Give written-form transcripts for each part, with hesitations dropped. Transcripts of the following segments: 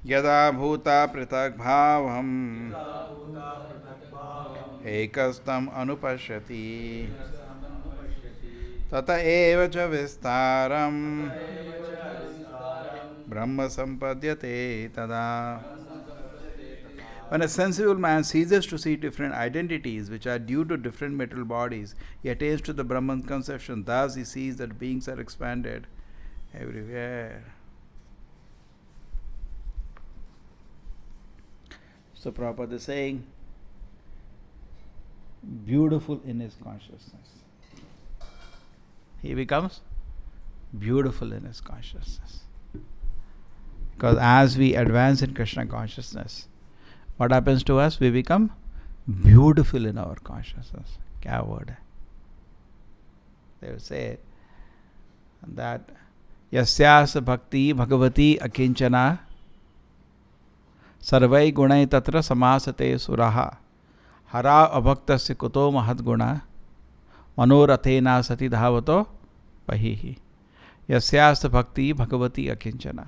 यदा भूता पृथक् भावम् एकस्तम् अनुपश्यति तत एव च विस्तारम् ब्रह्म सम्पद्यते तदा. When a sensible man ceases to see different identities which are due to different material bodies, he attains to the Brahman conception. Thus he sees that beings are expanded everywhere. So Prabhupada is saying, beautiful in his consciousness. He becomes beautiful in his consciousness. Because as we advance in Krishna consciousness, what happens to us? We become beautiful in our consciousness. Kya word hai? They will say that yasyasa bhakti bhagavati akinchana sarvai gunai tatra samasate suraha hara abhaktasya kuto mahadguna manorathena sati dhavato pahihi. Yasyasa bhakti bhagavati akinchana.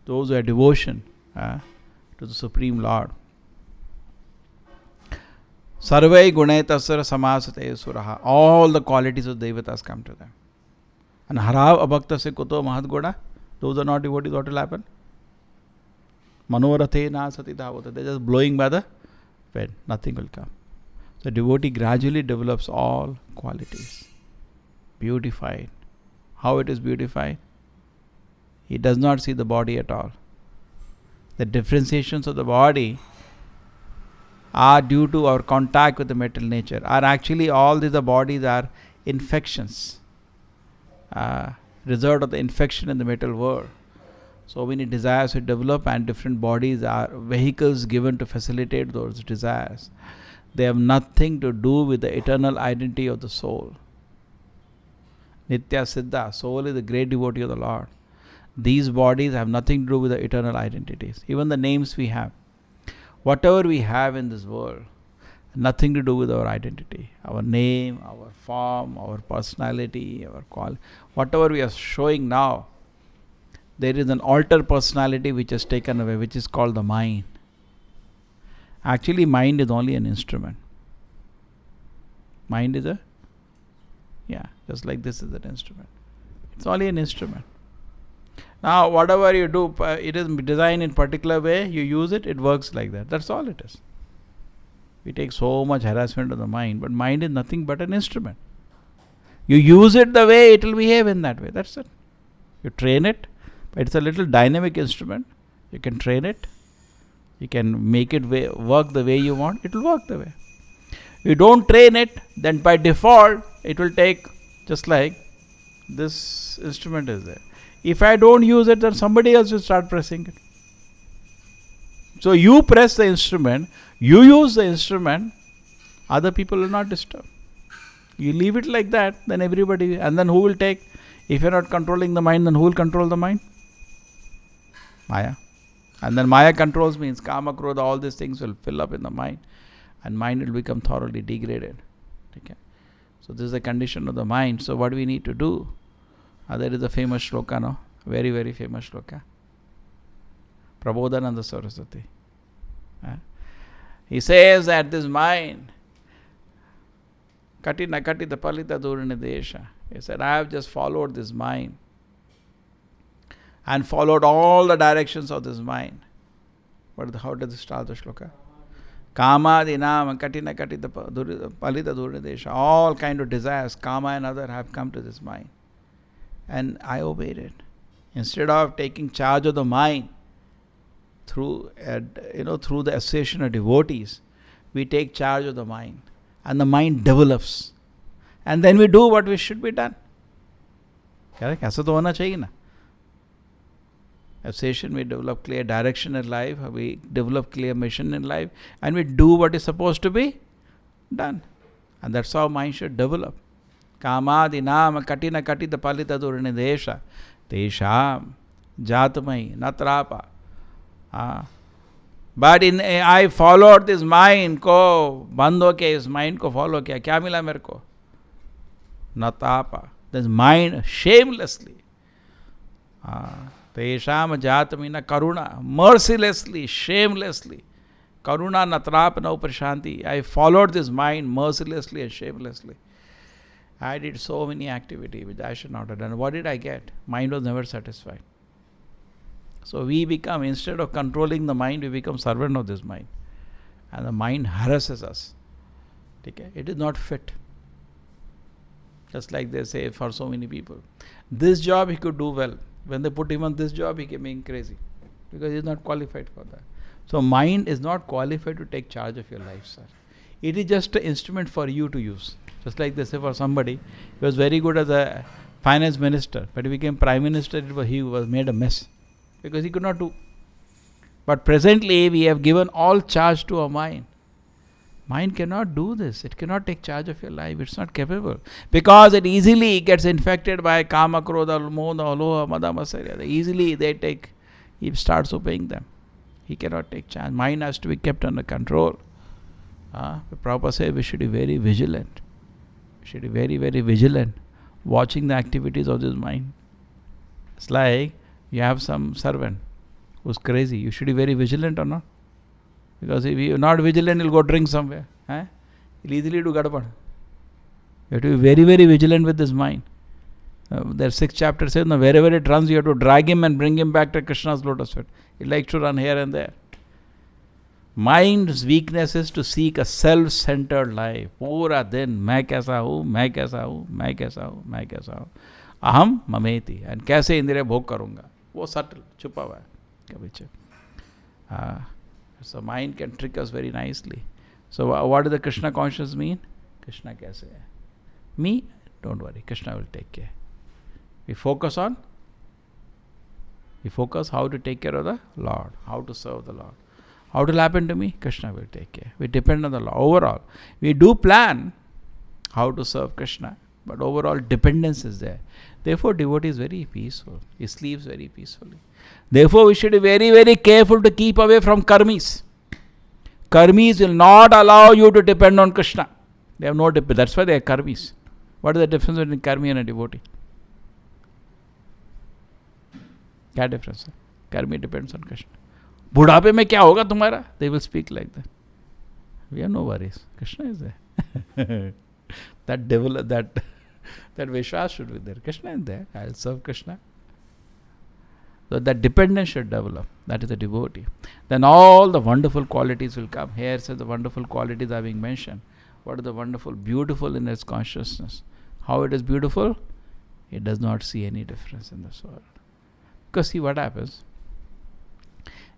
Those who have devotion to the Supreme Lord. Sarvai gunai tasra samasate suraha. All the qualities of devatas come to them. And hara abhaktasya kuto mahadguna. Those are not devotees, what will happen? Manorathena sati dhavato. They are just blowing by the wind. Nothing will come. So devotee gradually develops all qualities. Beautified. How it is beautified? He does not see the body at all. The differentiations of the body are due to our contact with the material nature. Are actually all these bodies are infections. Result of the infection in the material world. So many desires to develop, and different bodies are vehicles given to facilitate those desires. They have nothing to do with the eternal identity of the soul. Nitya Siddha, soul is the great devotee of the Lord. These bodies have nothing to do with the eternal identities. Even the names we have. Whatever we have in this world, nothing to do with our identity. Our name, our form, our personality, our quality. Whatever we are showing now, there is an altered personality which is taken away, which is called the mind. Actually, mind is only an instrument. Mind is just like this is an instrument. It's only an instrument. Now, whatever you do, it is designed in particular way, you use it, it works like that. That's all it is. We take so much harassment of the mind, but mind is nothing but an instrument. You use it the way it will behave in that way. That's it. You train it, but it's a little dynamic instrument. You can train it. You can make it work the way you want. It will work the way. You don't train it, then by default, it will take just like this instrument is there. If I don't use it, then somebody else will start pressing it. So you press the instrument, you use the instrument, other people will not disturb. You leave it like that, then everybody, and then who will take? If you're not controlling the mind, then who will control the mind? Maya. And then Maya controls means Kama, Krodha, all these things will fill up in the mind, and mind will become thoroughly degraded. Okay. So this is the condition of the mind. So what do we need to do? There is a famous shloka, no? Very, very famous shloka. Prabodhananda Saraswati. He says that this mind, Katina Katita Palita Durinidesha. He said, I have just followed this mind and followed all the directions of this mind. How does it start the shloka? Kama dinam katina katita palita durinidesha. All kind of desires, kama and other, have come to this mind. And I obeyed it. Instead of taking charge of the mind through the association of devotees, we take charge of the mind. And the mind develops. And then we do what we should be done. Correct? ऐसा तो होना चाहिए ना. Association, we develop clear direction in life, we develop clear mission in life, and we do what is supposed to be done. And that's how mind should develop. Kamadi nama katina katita palita durinidesha tesham jatamai natrapa. But I followed this mind ko, band ho ke is mind ko follow kiya, kya mila mere ko? Natapa. This mind shamelessly. Tesham jatamina karuna, mercilessly, shamelessly. Karuna natrap no prashanti. I followed this mind mercilessly and shamelessly. I did so many activities which I should not have done. What did I get? Mind was never satisfied. So we become, instead of controlling the mind, we become servant of this mind. And the mind harasses us. Okay? It is not fit. Just like they say for so many people. This job he could do well. When they put him on this job, he came in crazy. Because he is not qualified for that. So mind is not qualified to take charge of your life, sir. It is just an instrument for you to use. Just like they say for somebody, he was very good as a finance minister. But he became prime minister, he was made a mess. Because he could not do. But presently, we have given all charge to our mind. Mind cannot do this. It cannot take charge of your life. It's not capable. Because it easily gets infected by kama, krodha, moha, aloha, mada, masarya. Easily he starts obeying them. He cannot take charge. Mind has to be kept under control. The Prabhupada says we should be very vigilant. We should be very, very vigilant. Watching the activities of this mind. It's like you have some servant who's crazy. You should be very vigilant or not? Because if you're not vigilant, you'll go drink somewhere. You'll easily do gadbad. You have to be very, very vigilant with this mind. Their 6th chapter says, no, wherever it runs, you have to drag him and bring him back to Krishna's lotus feet. He likes to run here and there. Mind's weakness is to seek a self-centered life. Pura din, main kaisa hu, main kaisa hu, main kaisa hu, main kaisa hu. Aham mameti. And kaise indriya bhog karunga. Wo subtle, chupa hua hai. So mind can trick us very nicely. So what does the Krishna consciousness mean? Krishna kaise hai? Me? Don't worry. Krishna will take care. We focus how to take care of the Lord. How to serve the Lord. How it will happen to me? Krishna will take care. We depend on the Lord. Overall, we do plan how to serve Krishna. But overall dependence is there. Therefore, devotee is very peaceful. He sleeps very peacefully. Therefore, we should be very, very careful to keep away from karmis. Karmis will not allow you to depend on Krishna. They have no dependence. That's why they are karmis. What is the difference between karmi and a devotee? What difference? Karmi depends on Krishna. बुढ़ापे में क्या होगा तुम्हारा? They will speak like that. We have no worries. Krishna is there. That Vishwas should be there. Krishna is there. I will serve Krishna. So that dependence should develop. That is the devotee. Then all the wonderful qualities will come. Here says the wonderful qualities are being mentioned. What is the wonderful, beautiful in its consciousness? How it is beautiful? It does not see any difference in this world. Because see what happens?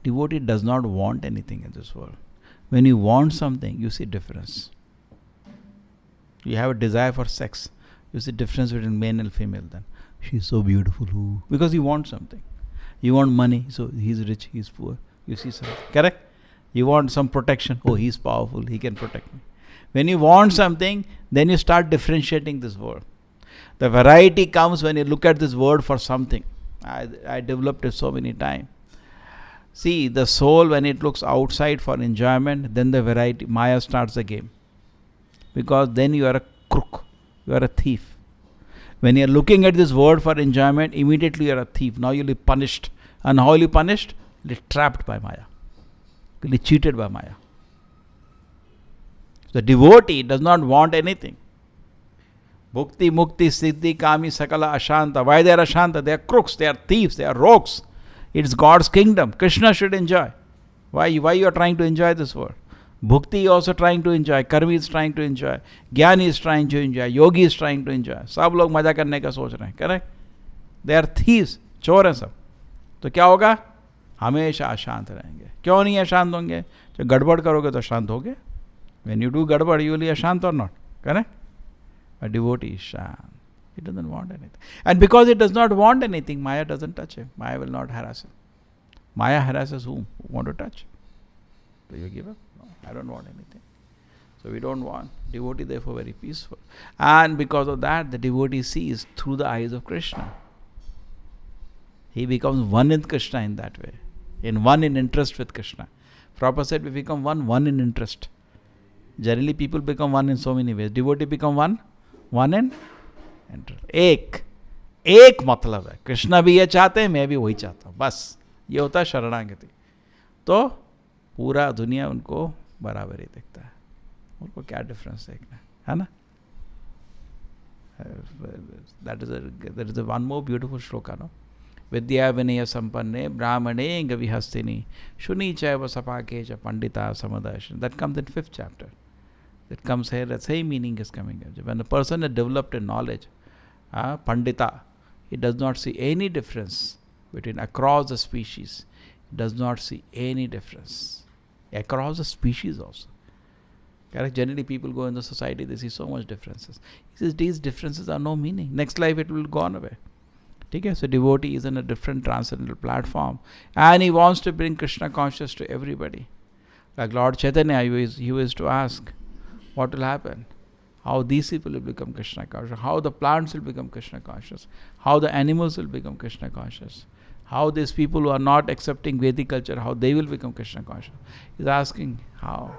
Devotee does not want anything in this world. When you want something, you see difference. You have a desire for sex. You see difference between male and female then. She's so beautiful. Ooh. Because you want something. You want money. So he's rich, he's poor. You see something. Correct? You want some protection. Oh, he's powerful. He can protect me. When you want something, then you start differentiating this world. The variety comes when you look at this word for something. I developed it so many times. See, the soul, when it looks outside for enjoyment, then the variety, Maya starts the game. Because then you are a crook. You are a thief. When you are looking at this world for enjoyment, immediately you are a thief. Now you will be punished. And how will you be punished? You will be trapped by Maya. You will be cheated by Maya. The devotee does not want anything. Bhukti, Mukti, Siddhi, Kami, Sakala, Ashanta. Why they are Ashanta? They are crooks, they are thieves, they are rogues. It's God's kingdom. Krishna should enjoy. Why you are trying to enjoy this world? Bhukti is also trying to enjoy. Karmi is trying to enjoy. Jnani is trying to enjoy. Yogi is trying to enjoy. सब लोग मजा करने का सोच रहे हैं. Correct? They are thieves. चोर हैं सब. तो क्या होगा? हमेशा अशांत रहेंगे. क्यों नहीं अशांत होंगे? जब गड़बड़ करोगे तो शांत होगे. When you do gadbad, you will be ashant or not. Correct? A devotee is shant. He doesn't want anything. And because he does not want anything, Maya doesn't touch him. Maya will not harass him. Maya harasses whom? Who want to touch? Do you give up? No, I don't want anything. So we don't want. Devotee therefore very peaceful. And because of that, the devotee sees through the eyes of Krishna. He becomes one with Krishna in that way. One in interest with Krishna. Prabhupada said we become one in interest. Generally people become one in so many ways. Devotee become one in interest. एक मतलब है. कृष्णा भी ये चाहते हैं, मैं भी वही चाहता हूँ. बस ये होता है शरणागति. तो पूरा दुनिया उनको बराबर ही दिखता है. उनको क्या डिफरेंस देखना है ना? That is a one more beautiful shloka, no? Vidya vinaya sampanne brahmane gavihastini shuni chaiva sapake cha pandita samadashan. That comes in 5th chapter. That comes here, the same meaning is coming here. When a person has developed in knowledge, pandita, he does not see any difference between across the species. He does not see any difference. Across the species also. Correct? Generally people go in the society, they see so much differences. He says these differences are no meaning. Next life it will go on away. Okay? So devotee is in a different transcendental platform. And he wants to bring Krishna consciousness to everybody. Like Lord Chaitanya, he used to ask, what will happen? How these people will become Krishna conscious? How the plants will become Krishna conscious? How the animals will become Krishna conscious? How these people who are not accepting Vedic culture, how they will become Krishna conscious? He's asking how.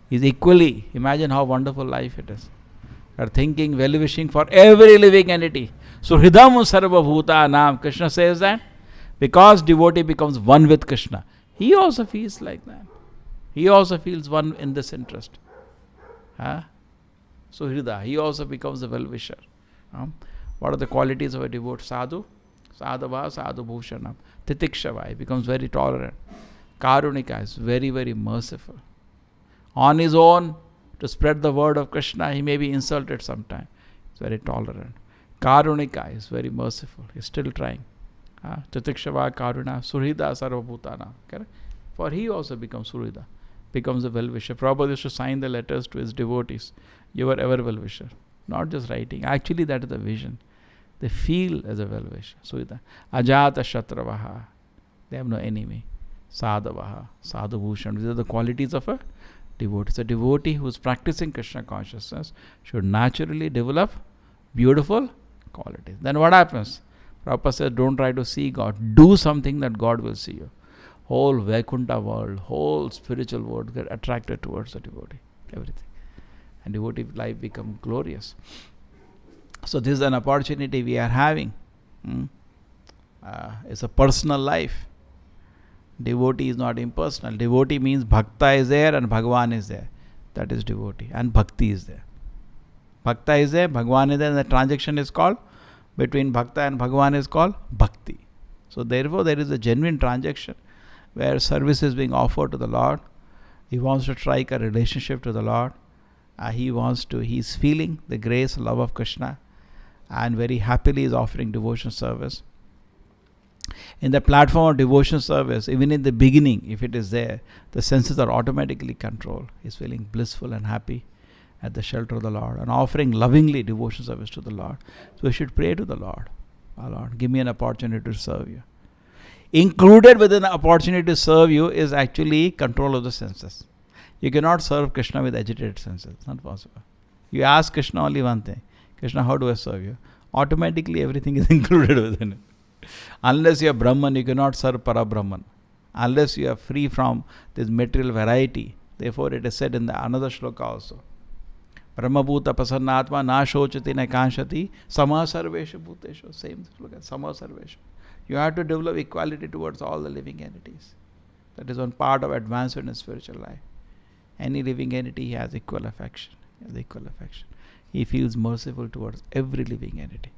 He's equally, imagine how wonderful life it is. They are thinking, well-wishing for every living entity. So Hridam Sarva Bhuta Nam. Krishna says that because devotee becomes one with Krishna, he also feels like that. He also feels one in this interest. So Hrida, he also becomes a well-wisher. What are the qualities of a devotee? Sadhu, Sadhava, Sadhu Bhushanam. Titikshava, he becomes very tolerant. Karunika is very, very merciful. On his own, to spread the word of Krishna, he may be insulted sometime. He's very tolerant. Karunika is very merciful. He's still trying. Titikshava, Karuna, Surhida, Sarvabhutana. For he also becomes Surhida. Becomes a well-wisher. Prabhupada used to sign the letters to his devotees. You are ever well-wisher. Not just writing. Actually, that is the vision. They feel as a well-wisher. So, Ajata Shatravaha. They have no enemy. Sadhavaha. Sadhu Bhushan. These are the qualities of a devotee. So, a devotee who is practicing Krishna consciousness should naturally develop beautiful qualities. Then what happens? Prabhupada says, don't try to see God. Do something that God will see you. Whole Vaikuntha world, whole spiritual world get attracted towards the devotee. Everything. And devotee life become glorious. So this is an opportunity we are having. It's a personal life. Devotee is not impersonal. Devotee means Bhakta is there and Bhagwan is there. That is devotee. And Bhakti is there. Bhakta is there, Bhagwan is there, and the transaction is called, between Bhakta and Bhagwan is called Bhakti. So therefore there is a genuine transaction where service is being offered to the Lord. He wants to strike a relationship to the Lord. He's feeling the grace, love of Krishna, and very happily is offering devotion service. In the platform of devotion service, even in the beginning, if it is there, the senses are automatically controlled. He's feeling blissful and happy at the shelter of the Lord and offering lovingly devotion service to the Lord. So we should pray to the Lord. Oh Lord, give me an opportunity to serve you. Included within the opportunity to serve you is actually control of the senses. You cannot serve Krishna with agitated senses. It's not possible. You ask Krishna only one thing. Krishna, how do I serve you? Automatically everything is included within it. Unless you are Brahman, you cannot serve Para-Brahman. Unless you are free from this material variety. Therefore it is said in the another shloka also. Brahmabhuta Prasannatma Na Shochati Na Kanshati Sama Sarveshu Bhuteshu. Same, look at Sama Sarveshu. You have to develop equality towards all the living entities. That is one part of advancement in spiritual life. Any living entity has equal affection. He feels merciful towards every living entity.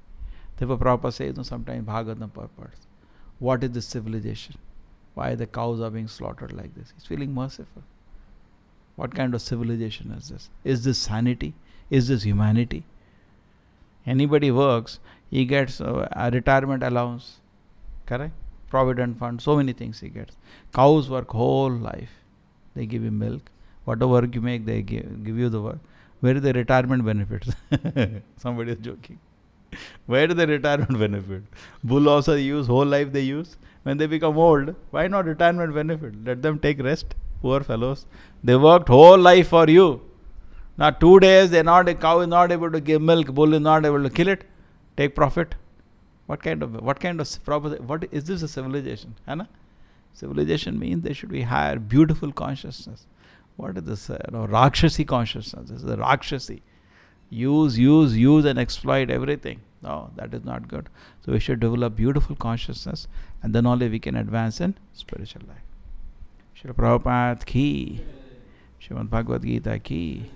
Therefore, Prabhupada says, sometimes Bhagavatam purports, what is this civilization? Why the cows are being slaughtered like this? He's feeling merciful. What kind of civilization is this? Is this sanity? Is this humanity? Anybody works, he gets a retirement allowance, correct? Provident fund, so many things he gets. Cows work whole life. They give him milk. Whatever work you make, they give you the work. Where is the retirement benefits? Somebody is joking. Where is the retirement benefit? Bull also use, whole life they use. When they become old, why not retirement benefit? Let them take rest. Poor fellows. They worked whole life for you. Now 2 days, a cow is not able to give milk, bull is not able to kill it. Take profit. What kind of what is this a civilization? Anna? Civilization means there should be higher, beautiful consciousness. What is this? Rakshasi consciousness. This is the Rakshasi. Use and exploit everything. No, that is not good. So we should develop beautiful consciousness, and then only we can advance in spiritual life. Srila Prabhupada ki, Srimad Bhagavad Gita ki.